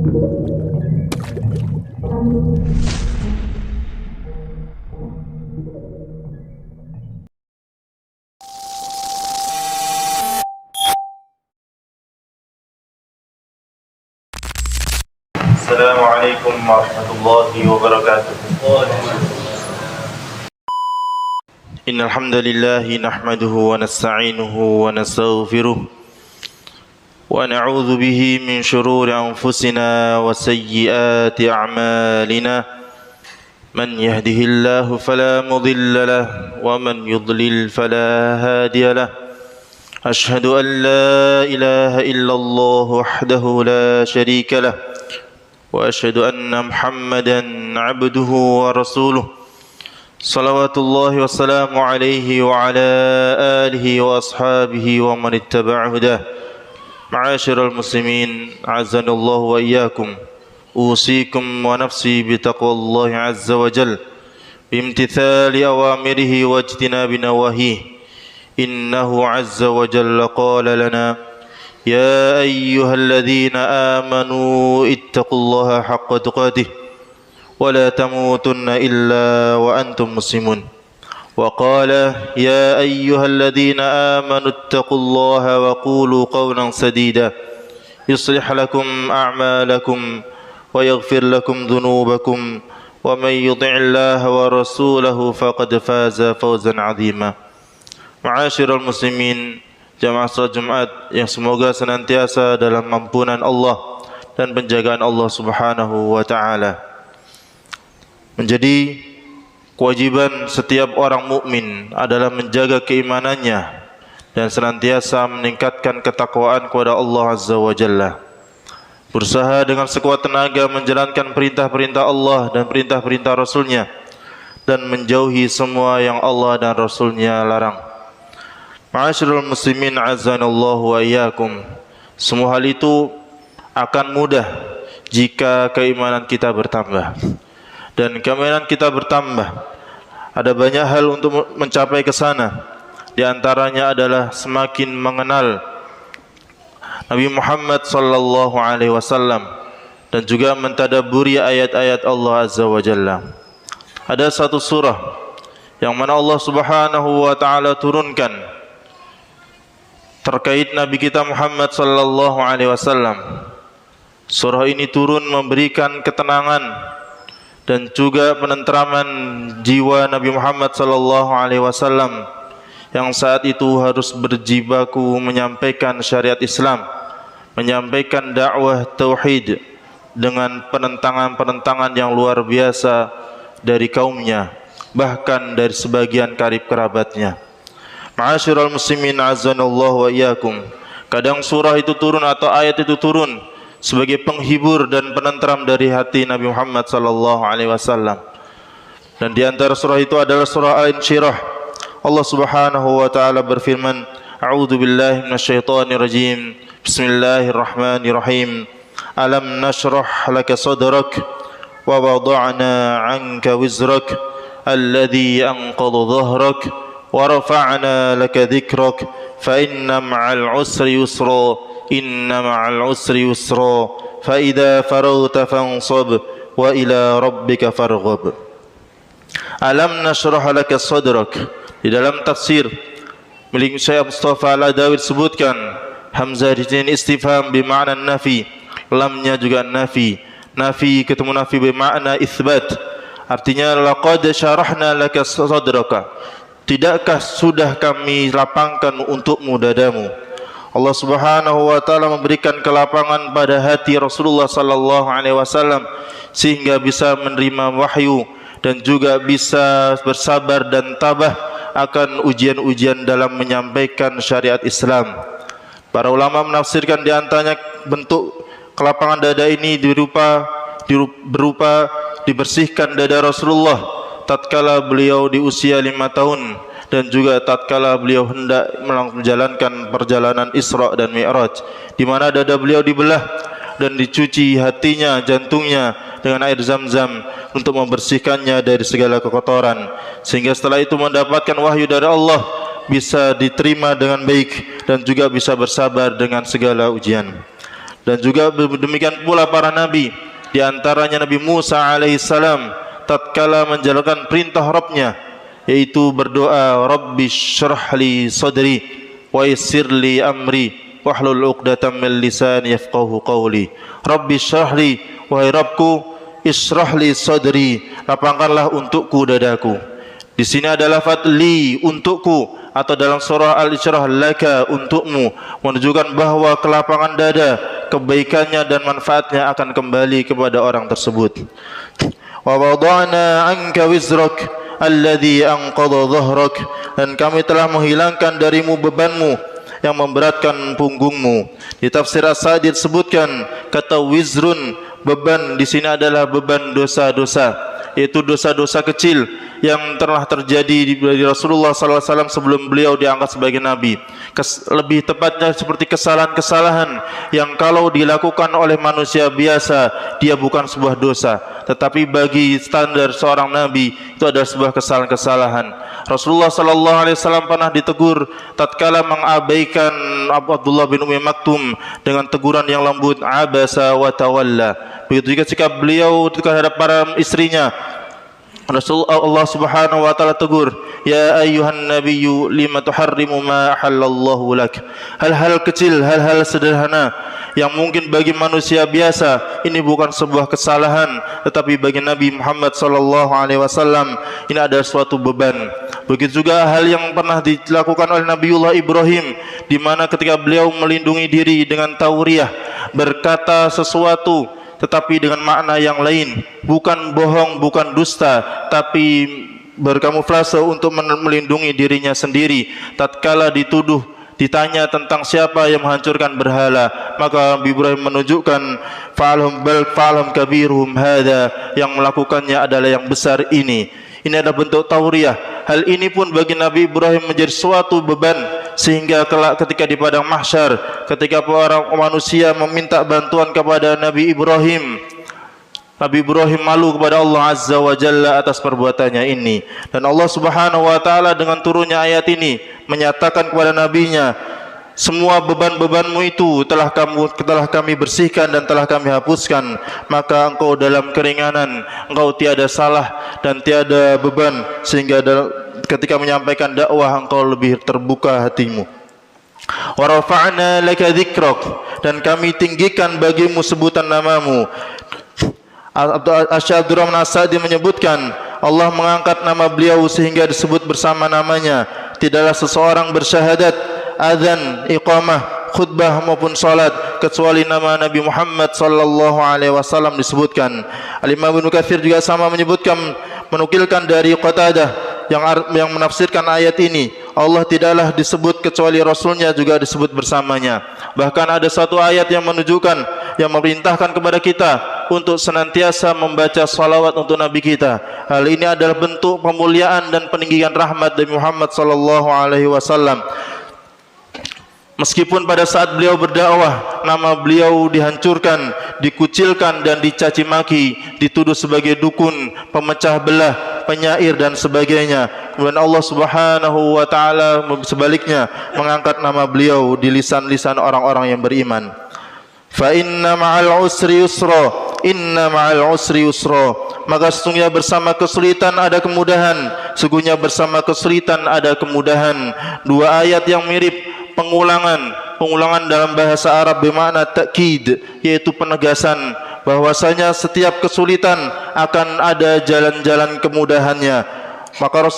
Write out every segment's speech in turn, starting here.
Assalamualaikum warahmatullahi wabarakatuh. Innal hamdalillah nahmaduhu wa nasta'inuhu wa nastaghfiruh wa na'udzu bihi min shururi anfusina wa sayyiati a'malina. Man yahdihillahu fala mudilla lahu wa man yudlil fala hadiya lahu. Ashhadu an la ilaha illallah wahdahu la sharika lahu وأشهد أن محمدا عبده ورسوله صلوات الله والسلام عليه وعلى آله وأصحابه ومن اتبع هداه. معاشر المسلمين أعزني الله وإياكم، أوصيكم ونفسي بتقوى الله عز وجل بامتثال أوامره واجتناب نواهيه. إنه عز وجل قال لنا: يا أيها الذين آمنوا اتقوا الله حق تقاته ولا تموتن إلا وأنتم مسلمون. وقال: يا أيها الذين آمنوا اتقوا الله وقولوا قولا سديدا يصلح لكم أعمالكم ويغفر لكم ذنوبكم ومن يطع الله ورسوله فقد فاز فوزا عظيما. معاشر المسلمين, jamaah salat Jumat yang semoga senantiasa dalam ampunan Allah dan penjagaan Allah Subhanahu wa taala. Menjadi kewajiban setiap orang mukmin adalah menjaga keimanannya dan senantiasa meningkatkan ketakwaan kepada Allah Azza wa Jalla. Berusaha dengan sekuat tenaga menjalankan perintah-perintah Allah dan perintah-perintah Rasul-Nya dan menjauhi semua yang Allah dan Rasul-Nya larang. Ma'asyiral muslimin azanallahu wa iyyakum. Semua hal itu akan mudah jika keimanan kita bertambah. Dan keimanan kita bertambah, ada banyak hal untuk mencapai ke sana. Di antaranya adalah semakin mengenal Nabi Muhammad sallallahu alaihi wasallam dan juga mentadabburi ayat-ayat Allah Azza wa Jalla. Ada satu surah yang mana Allah Subhanahu wa taala turunkan terkait Nabi kita Muhammad sallallahu alaihi wasallam. Surah ini turun memberikan ketenangan dan juga penentraman jiwa Nabi Muhammad sallallahu alaihi wasallam yang saat itu harus berjibaku menyampaikan syariat Islam, menyampaikan dakwah tauhid dengan penentangan-penentangan yang luar biasa dari kaumnya, bahkan dari sebagian karib kerabatnya. Ma'asyiral muslimin azanallahu wa iyyakum. Kadang surah itu turun atau ayat itu turun sebagai penghibur dan penentram dari hati Nabi Muhammad sallallahu alaihi wasallam. Dan di antara surah itu adalah surah Al-Insyirah. Allah Subhanahu wa taala berfirman: A'udzu billahi minasyaitonir rajim. Bismillahirrahmanirrahim. Alam nashrah laka sadrak wa wada'na 'anka wizrak alladhi anqadha dhahrak ورفعنا لك ذكرك فإن مع العسر يسرا إن مع العسر يسرا فإذا فرغت فانصب وإلى ربك فارغب. Alam nashrah laka sadrak. Di dalam tafsir milik Syekh Mustafa Al-Adawi disebutkan hamzah di sini istifham bermakna nafi, lamnya juga nafi. Nafi ketemu nafi bermakna itsbat. Artinya laqad syarahna laka sadraka. Tidakkah sudah kami lapangkan untukmu dadamu? Allah Subhanahu wa taala memberikan kelapangan pada hati Rasulullah sallallahu alaihi wasallam sehingga bisa menerima wahyu dan juga bisa bersabar dan tabah akan ujian-ujian dalam menyampaikan syariat Islam. Para ulama menafsirkan di antaranya bentuk kelapangan dada ini berupa dibersihkan dada Rasulullah tatkala beliau di usia 5 tahun dan juga tatkala beliau hendak menjalankan perjalanan Isra dan Mi'raj, di mana dada beliau dibelah dan dicuci hatinya, jantungnya dengan air Zam-Zam untuk membersihkannya dari segala kekotoran, sehingga setelah itu mendapatkan wahyu dari Allah, bisa diterima dengan baik dan juga bisa bersabar dengan segala ujian. Dan juga demikian pula para nabi, di antaranya Nabi Musa alaihissalam tatkala menjalankan perintah Rabbnya, yaitu berdoa, Rabbi syrah li sadri wa yassir li amri wahlul 'uqdatam min lisani yafqahu qawli. Rabbi syrah li, wahai Rabbku, isyrah li sadri, lapangkanlah untukku dadaku. Di sini ada lafaz li, untukku, atau dalam surah Al-Isyrah laka, untukmu, menunjukkan bahwa kelapangan dada, kebaikannya dan manfaatnya akan kembali kepada orang tersebut. Wa wada'na 'anka wizrak alladhi anqadha dhahrak, dan kami telah menghilangkan darimu bebanmu yang memberatkan punggungmu. Di tafsir As-Sa'di disebutkan kata wizrun, beban di sini adalah beban dosa-dosa, yaitu dosa-dosa kecil yang telah terjadi dari Rasulullah SAW sebelum beliau diangkat sebagai Nabi. Lebih tepatnya seperti kesalahan-kesalahan yang kalau dilakukan oleh manusia biasa dia bukan sebuah dosa, tetapi bagi standar seorang Nabi itu adalah sebuah kesalahan-kesalahan. Rasulullah SAW pernah ditegur tatkala mengabaikan Abdullah bin Ummi Maktum dengan teguran yang lembut, abasa wa tawalla. Begitu juga sikap beliau terhadap para istrinya. Rasulullah Subhanahu wa taala tegur, ya ayyuhan nabiyyu lima tuharrimu ma halallahu lak. Hal-hal kecil, hal-hal sederhana yang mungkin bagi manusia biasa ini bukan sebuah kesalahan, tetapi bagi Nabi Muhammad sallallahu alaihi wasallam ini adalah suatu beban. Begitu juga hal yang pernah dilakukan oleh Nabiullah Ibrahim, di mana ketika beliau melindungi diri dengan tauriyah, berkata sesuatu tetapi dengan makna yang lain, bukan bohong, bukan dusta, tapi berkamuflase untuk melindungi dirinya sendiri. Tatkala dituduh, ditanya tentang siapa yang menghancurkan berhala, maka Nabi Ibrahim menunjukkan fa'alhum kabiruhum hadha, yang melakukannya adalah yang besar ini. Ini adalah bentuk tauriyah. Hal ini pun bagi Nabi Ibrahim menjadi suatu beban, sehingga kelak ketika di padang mahsyar, ketika para manusia meminta bantuan kepada Nabi Ibrahim, Nabi Ibrahim malu kepada Allah Azza wa Jalla atas perbuatannya ini. Dan Allah Subhanahu wa taala dengan turunnya ayat ini menyatakan kepada nabinya, semua beban-bebanmu itu telah kami bersihkan dan telah kami hapuskan, maka engkau dalam keringanan, engkau tiada salah dan tiada beban, sehingga ketika menyampaikan dakwah engkau lebih terbuka hatimu. Wa rafa'na laka dzikrak, dan kami tinggikan bagimu sebutan namamu. Abdurrahman As-Sa'di menyebutkan Allah mengangkat nama beliau sehingga disebut bersama namanya. Tidaklah seseorang bersyahadat, azan, iqamah, khutbah maupun salat kecuali nama Nabi Muhammad sallallahu alaihi wasallam disebutkan. Al-Imam Ibnu Katsir juga sama menyebutkan, menukilkan dari Qatadah yang menafsirkan ayat ini, Allah tidaklah disebut kecuali Rasulnya juga disebut bersamanya. Bahkan ada satu ayat yang menunjukkan, yang memerintahkan kepada kita untuk senantiasa membaca salawat untuk Nabi kita. Hal ini adalah bentuk pemuliaan dan peninggian rahmat dari Muhammad sallallahu alaihi wasallam. Meskipun pada saat beliau berdakwah, nama beliau dihancurkan, dikucilkan dan dicaci maki, dituduh sebagai dukun, pemecah belah, penyair dan sebagainya. Kemudian Allah Subhanahu wa taala sebaliknya mengangkat nama beliau di lisan-lisan orang-orang yang beriman. Fa inna ma'al usri yusra, inna ma'al usri yusra. Maka sesungguhnya bersama kesulitan ada kemudahan, sesungguhnya bersama kesulitan ada kemudahan. Dua ayat yang mirip, pengulangan dalam bahasa Arab bermakna takkid, yaitu penegasan bahwasanya setiap kesulitan akan ada jalan-jalan kemudahannya. Maka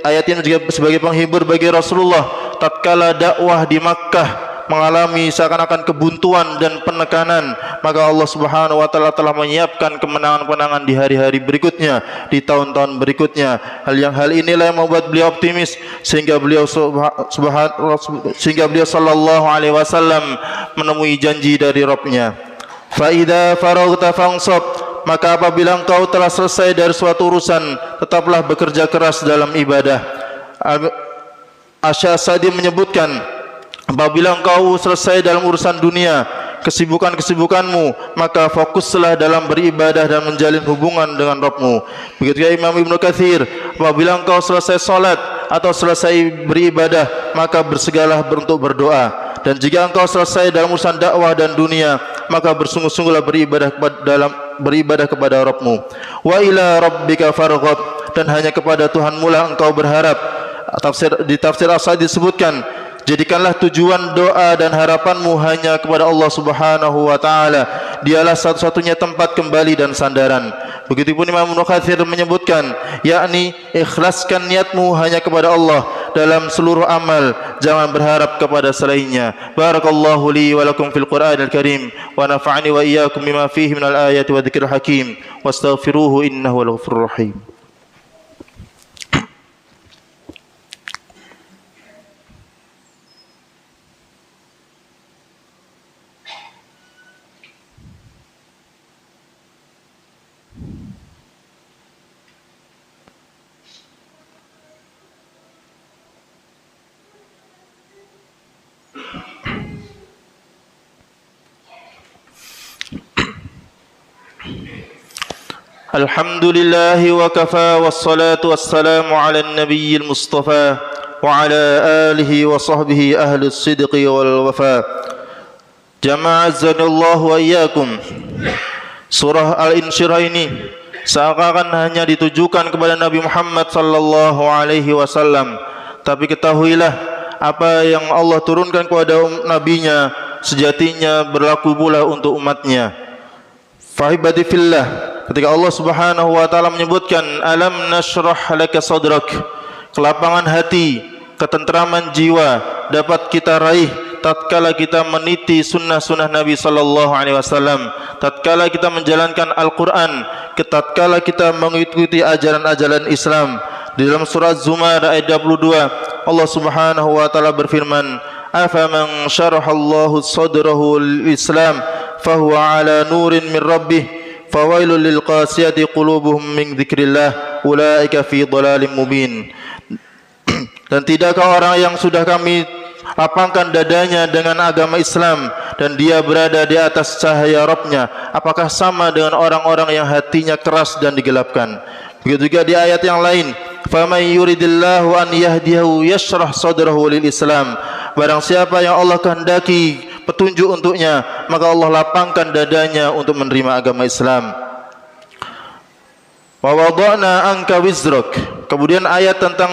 ayat ini juga sebagai penghibur bagi Rasulullah tatkala dakwah di Makkah mengalami seakan-akan kebuntuan dan penekanan, maka Allah Subhanahu wa taala telah menyiapkan kemenangan-kemenangan di hari-hari berikutnya, di tahun-tahun berikutnya. Hal inilah yang membuat beliau optimis, sehingga beliau sallallahu alaihi wasallam menemui janji dari Rabb-Nya. Fa idza faraghta fansab, maka apabila engkau telah selesai dari suatu urusan, tetaplah bekerja keras dalam ibadah. Asy-Syafi'i menyebutkan, apabila engkau selesai dalam urusan dunia, kesibukan-kesibukanmu, maka fokuslah dalam beribadah dan menjalin hubungan dengan Rabb-Mu. Begitu juga Imam Ibnu Katsir, apabila engkau selesai salat atau selesai beribadah, maka bersegeralah untuk berdoa. Dan jika engkau selesai dalam urusan dakwah dan dunia, maka bersungguh-sungguhlah beribadah kepada Rabbmu. Wa ila rabbika farghab, dan hanya kepada Tuhanmu lah engkau berharap. Di tafsir As-Sa'di disebutkan, jadikanlah tujuan doa dan harapanmu hanya kepada Allah Subhanahu wa taala. Dialah satu-satunya tempat kembali dan sandaran. Begitupun Imam Ibnu Katsir menyebutkan, yakni ikhlaskan niatmu hanya kepada Allah dalam seluruh amal, jangan berharap kepada selainnya. Barakallahu li wa lakum fil Qur'anil Karim wa nafa'ani wa iyyakum bima fihi minal ayati wa dzikril hakim. Wastaghfiruhu innahu wal ghafurur rahim. Alhamdulillah wa kafa wassalatu wassalamu ala nabiyil mustafa wa ala alihi wa sahbihi ahli sidqi wal wafa. Jama'azzanallahu wa iyyakum. Surah Al-Insyirah ini seakan-akan hanya ditujukan kepada Nabi Muhammad sallallahu alaihi wasallam, tapi ketahuilah apa yang Allah turunkan kepada nabinya sejatinya berlaku pula untuk umatnya. Fahibati fillah, ketika Allah Subhanahu wa taala menyebutkan alam nashrah laka sadrak, kelapangan hati, ketentraman jiwa dapat kita raih tatkala kita meniti sunnah-sunnah Nabi sallallahu alaihi wasallam, tatkala kita menjalankan Al-Qur'an, tatkala kita mengikuti ajaran-ajaran Islam. Di dalam surah Zumar ayat 22, Allah Subhanahu wa taala berfirman, afaman syarahallahu sadrahu lil-islam fahuwa ala nurin min rabbih fawailul lil qasiyati qulubuhum min dzikrillah ulaika fi dhalalin mubin. Dan tidakkah orang yang sudah kami lapangkan dadanya dengan agama Islam dan dia berada di atas cahaya Rabbnya, apakah sama dengan orang-orang yang hatinya keras dan digelapkan? Begitu juga di ayat yang lain, faman yuridillahu an yahdiyahu yashrah sadrahu lil Islam, barang siapa yang Allah kehendaki petunjuk untuknya, maka Allah lapangkan dadanya untuk menerima agama Islam. Wa wada'na anka wizrak. Kemudian ayat tentang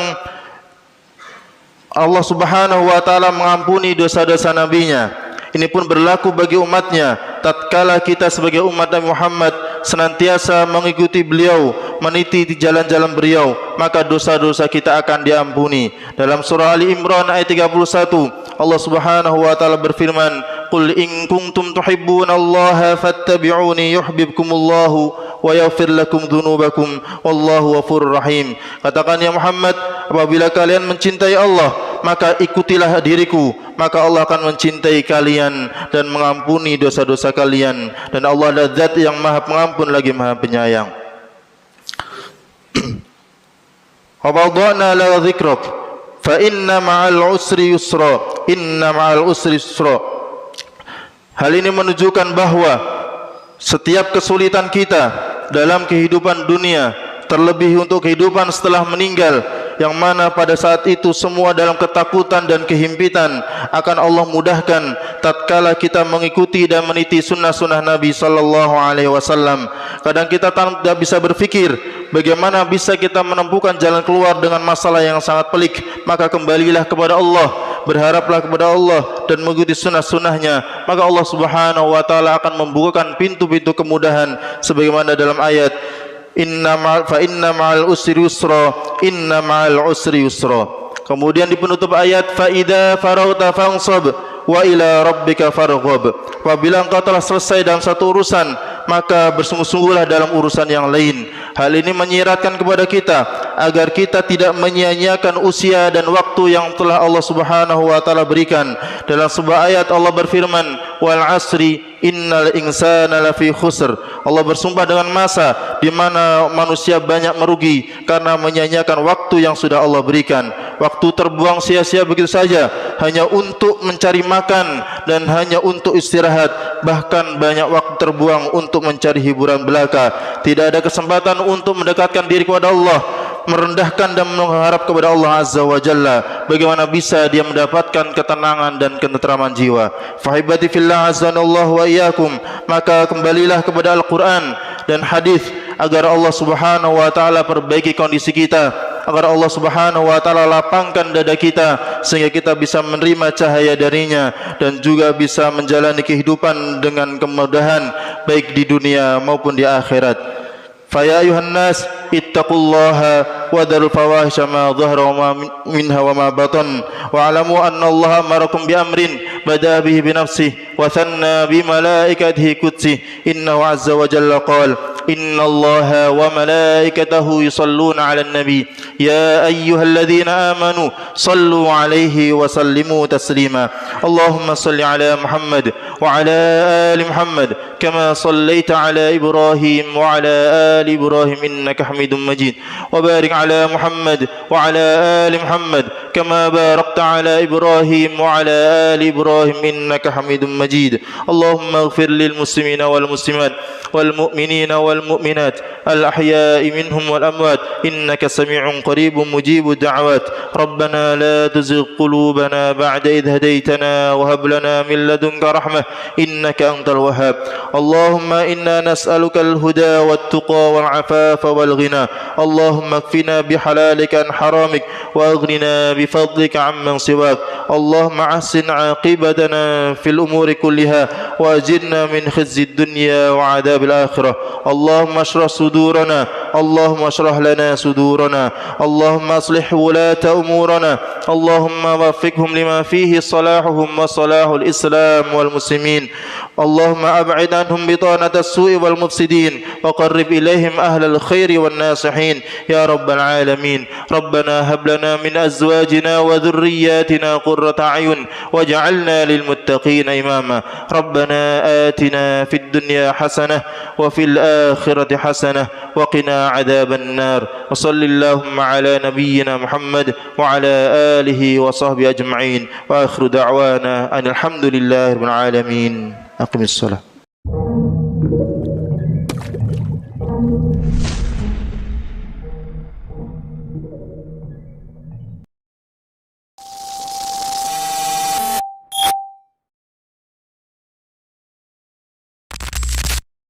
Allah Subhanahu wa taala mengampuni dosa-dosa nabinya, ini pun berlaku bagi umatnya. Tatkala kita sebagai umat Nabi Muhammad senantiasa mengikuti beliau, meniti di jalan-jalan beliau, maka dosa-dosa kita akan diampuni. Dalam surah Ali Imran ayat 31, Allah Subhanahu wa taala berfirman, qul in kuntum tuhibbunallaha fattabi'uni yuhibbukumullahu wa yaghfir lakum dzunubakum wallahu ghafurur rahim. Katakan ya Muhammad, apabila kalian mencintai Allah, maka ikutilah diriku, maka Allah akan mencintai kalian dan mengampuni dosa-dosa kalian, dan Allah adalah zat yang maha pengampun lagi maha penyayang. Wa wada'na la dzikrak fa inna ma'al usri yusra, inna ma'al usri yusra. Hal ini menunjukkan bahwa setiap kesulitan kita dalam kehidupan dunia, terlebih untuk kehidupan setelah meninggal, yang mana pada saat itu semua dalam ketakutan dan kehimpitan, akan Allah mudahkan tatkala kita mengikuti dan meniti sunnah-sunnah Nabi sallallahu alaihi wasallam. Kadang kita tidak bisa berfikir bagaimana bisa kita menemukan jalan keluar dengan masalah yang sangat pelik, maka kembalilah kepada Allah, berharaplah kepada Allah dan mengikuti sunnah-sunnahnya, maka Allah Subhanahu wa taala akan membukakan pintu-pintu kemudahan sebagaimana dalam ayat inna ma'al usri yusra, inna ma'al usri yusra. Kemudian di penutup ayat fa idza farauta fansab wa ila rabbika farghab. Apabila engkau telah selesai dalam satu urusan, maka bersungguh-sungguhlah dalam urusan yang lain. Hal ini menyiratkan kepada kita agar kita tidak menyia-nyiakan usia dan waktu yang telah Allah Subhanahu wa taala berikan. Dalam sebuah ayat Allah berfirman, wal asri innal insana lafi khusr. Allah bersumpah dengan masa di mana manusia banyak merugi karena menyia-nyiakan waktu yang sudah Allah berikan. Waktu terbuang sia-sia begitu saja hanya untuk mencari makan dan hanya untuk istirahat. Bahkan banyak waktu terbuang untuk mencari hiburan belaka. Tidak ada kesempatan untuk mendekatkan diri kepada Allah. merendahkan dan mengharap kepada Allah Azza wa Jalla, bagaimana bisa dia mendapatkan ketenangan dan ketentraman jiwa. Fahibati fillah azanallahu wa iyyakum, maka kembalilah kepada Al-Quran dan hadis agar Allah Subhanahu wa taala perbaiki kondisi kita, agar Allah Subhanahu wa taala lapangkan dada kita sehingga kita bisa menerima cahaya darinya dan juga bisa menjalani kehidupan dengan kemudahan baik di dunia maupun di akhirat. Faya ayuhan nas ittaqullaha wa darul fawahisha ma dhahara wa ma minha wa ma batan wa alamu anna Allah amarakum bi amrin bada bihi bi nafsihi wa thanna bi malaikatihi qudsi innahu azza wa jalla qala إن الله وملائكته يصلون على النبي يا أيها الذين آمنوا صلوا عليه وسلموا تسليما اللهم صل على محمد وعلى آل محمد كما صليت على إبراهيم وعلى آل إبراهيم إنك حميد مجيد وبارك على محمد وعلى آل محمد كما باركت على إبراهيم وعلى آل إبراهيم إنك حميد مجيد اللهم اغفر للمسلمين والمسلمات والمؤمنين والمؤمنات الأحياء منهم والأموات إنك سميع قريب مجيب الدعوات ربنا لا تزغ قلوبنا بعد إذ هديتنا وهب لنا من لدنك رحمة إنك أنت الوهاب اللهم إنا نسألك الهدى والتقى والعفاف والغنى اللهم اكفنا بحلالك عن حرامك وأغننا بفضلك عمن سواك اللهم أحسن عاقبتنا في الأمور كلها وأجرنا من خزي الدنيا وعذاب الآخرة اللهم اشرح صدورنا اللهم اشرح لنا صدورنا اللهم اصلح ولاة أمورنا اللهم وفقهم لما فيه صلاحهم وصلاح الإسلام والمسلمين اللهم أبعد عنهم بطانة السوء والمفسدين وقرب إليهم أهل الخير والناصحين يا رب العالمين ربنا هب لنا من أزواجنا وذرياتنا قرة أعين واجعلنا للمتقين إماما ربنا آتنا في الدنيا حسنة وفي الآخرة حسنة وقنا عذاب النار وصل اللهم على نبينا محمد وعلى آله وصحبه أجمعين وآخر دعوانا أن الحمد لله رب العالمين أقم الصلاة.